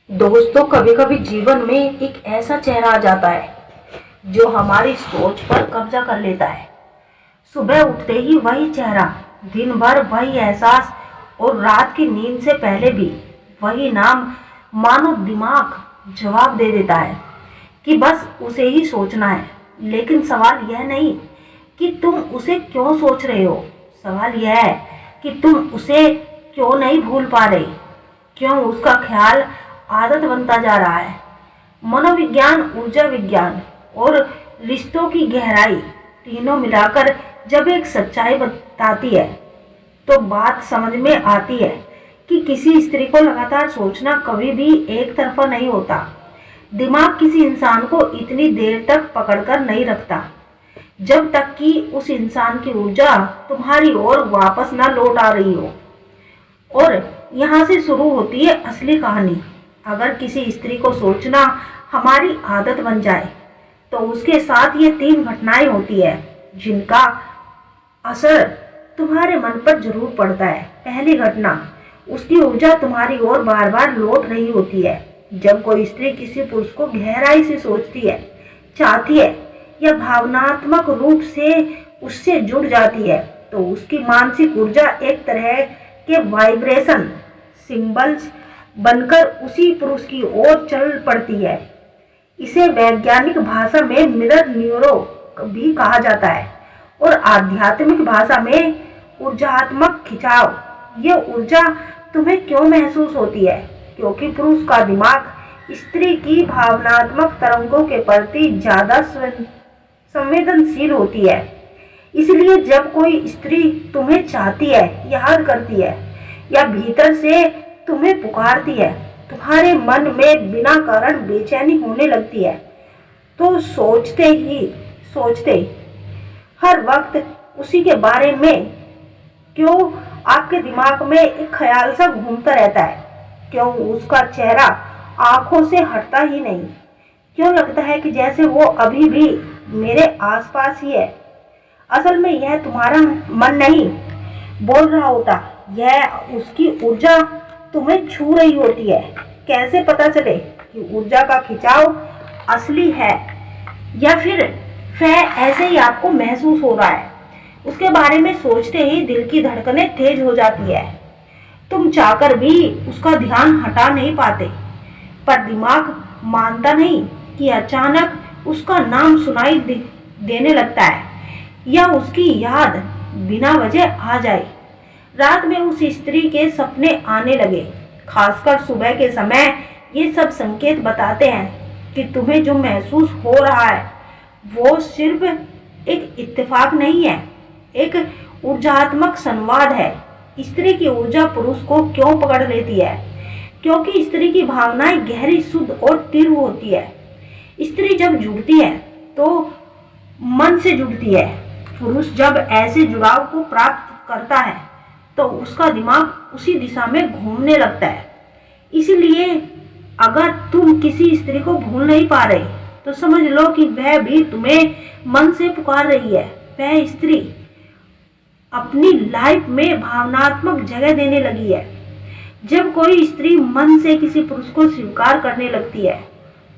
दोस्तों, कभी कभी जीवन में एक ऐसा चेहरा आ जाता है जो हमारी सोच पर कब्जा कर लेता है। सुबह उठते ही वही चेहरा, दिन भर वही एहसास और रात की नींद से पहले भी वही नाम। मानो दिमाग जवाब दे देता है कि बस उसे ही सोचना है। लेकिन सवाल यह नहीं कि तुम उसे क्यों सोच रहे हो, सवाल यह है कि तुम उसे क्यों नहीं भूल पा रहे, क्यों उसका ख्याल आदत बनता जा रहा है। मनोविज्ञान, ऊर्जा विज्ञान और रिश्तों की गहराई तीनों मिलाकर जब एक सच्चाई बताती है तो बात समझ में आती है कि किसी स्त्री को लगातार सोचना कभी भी एक तरफा नहीं होता। दिमाग किसी इंसान को इतनी देर तक पकड़कर नहीं रखता जब तक कि उस इंसान की ऊर्जा तुम्हारी ओर वापस ना लौट आ रही हो। और यहाँ से शुरू होती है असली कहानी। अगर किसी स्त्री को सोचना हमारी आदत बन जाए तो उसके साथ ये 3 घटनाएं होती है जिनका असर तुम्हारे मन पर जरूर पड़ता है। पहली घटना, उसकी ऊर्जा तुम्हारी ओर बार बार लौट रही होती है। जब कोई स्त्री किसी पुरुष को गहराई से सोचती है, चाहती है या भावनात्मक रूप से उससे जुड़ जाती है तो उसकी मानसिक ऊर्जा एक तरह के वाइब्रेशन सिंबल्स बनकर उसी पुरुष की ओर चल पड़ती है। इसे वैज्ञानिक भाषा में मिरर न्यूरो भी कहा जाता है और आध्यात्मिक भाषा में ऊर्जात्मक खिंचाव। यह ऊर्जा तुम्हें क्यों महसूस होती है? क्योंकि पुरुष का दिमाग स्त्री की भावनात्मक तरंगों के प्रति ज्यादा संवेदनशील होती है। इसलिए जब कोई स्त्री तुम्हें चाहती है, याद करती है या भीतर से तुम्हें पुकारती है, तुम्हारे मन में बिना कारण बेचैनी होने लगती है। तो सोचते हर वक्त उसी के बारे में क्यों आपके दिमाग में एक ख्याल सा घूमता रहता है? क्यों उसका चेहरा आंखों से हटता ही नहीं? क्यों लगता है कि जैसे वो अभी भी मेरे आसपास ही है? असल में यह तुम्हारा मन नहीं बोल रहा होता, यह उसकी ऊर्जा तुम्हें छू रही होती है। कैसे पता चले कि ऊर्जा का खिंचाव असली है या फिर ऐसे ही आपको महसूस हो रहा है? उसके बारे में सोचते ही दिल की धड़कनें तेज हो जाती है। तुम चाहकर भी उसका ध्यान हटा नहीं पाते, पर दिमाग मानता नहीं कि अचानक उसका नाम सुनाई देने लगता है या उसकी याद बिना वजह आ जाए। रात में उस स्त्री के सपने आने लगे, खासकर सुबह के समय। ये सब संकेत बताते हैं कि तुम्हें जो महसूस हो रहा है वो सिर्फ एक इत्तेफाक नहीं है, एक ऊर्जात्मक संवाद है। स्त्री की ऊर्जा पुरुष को क्यों पकड़ लेती है? क्योंकि स्त्री की भावनाएं गहरी, शुद्ध और तीव्र होती है। स्त्री जब जुड़ती है तो मन से जुड़ती है। पुरुष जब ऐसे जुड़ाव को प्राप्त करता है तो उसका दिमाग उसी दिशा में घूमने लगता है। इसलिए अगर तुम किसी स्त्री को भूल नहीं पा रहे तो समझ लो कि वह भी तुम्हें मन से पुकार रही है। वह स्त्री अपनी लाइफ में भावनात्मक जगह देने लगी है। जब कोई स्त्री मन से किसी पुरुष को स्वीकार करने लगती है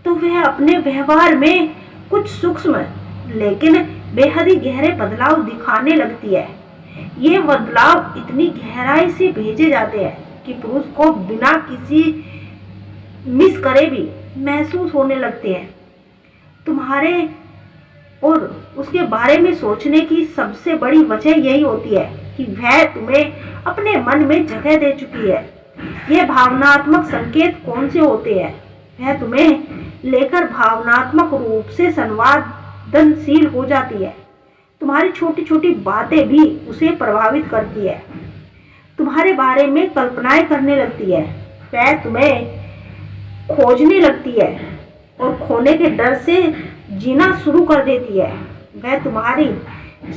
तो वह अपने व्यवहार में कुछ सूक्ष्म लेकिन बेहद ही गहरे बदलाव दिखाने लगती है। ये बदलाव इतनी गहराई से भेजे जाते हैं कि पुरुष को बिना किसी मिस करे भी महसूस होने लगते हैं। तुम्हारे और उसके बारे में सोचने की सबसे बड़ी वजह यही होती है कि वह तुम्हें अपने मन में जगह दे चुकी है। ये भावनात्मक संकेत कौन से होते हैं? वह तुम्हें लेकर भावनात्मक रूप से संवेदनशील हो जाती है। तुम्हारी छोटी छोटी बातें भी उसे प्रभावित करती है, तुम्हारे बारे में कल्पनाएं करने लगती है। वह तुम्हें खोजने लगती है और खोने के डर से जीना शुरू कर देती है। वह तुम्हारी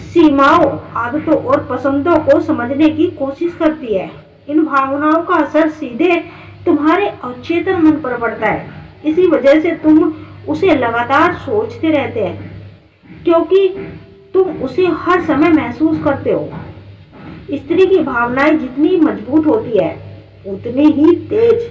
सीमाओं, आदतों और पसंदों को समझने की कोशिश करती है। इन भावनाओं का असर सीधे तुम्हारे अवचेतन मन पर पड़ता है। इसी वजह से तुम उसे लगातार सोचते रहते हैं, क्योंकि तुम उसे हर समय महसूस करते हो। स्त्री की भावनाएं जितनी मजबूत होती है उतनी ही तेज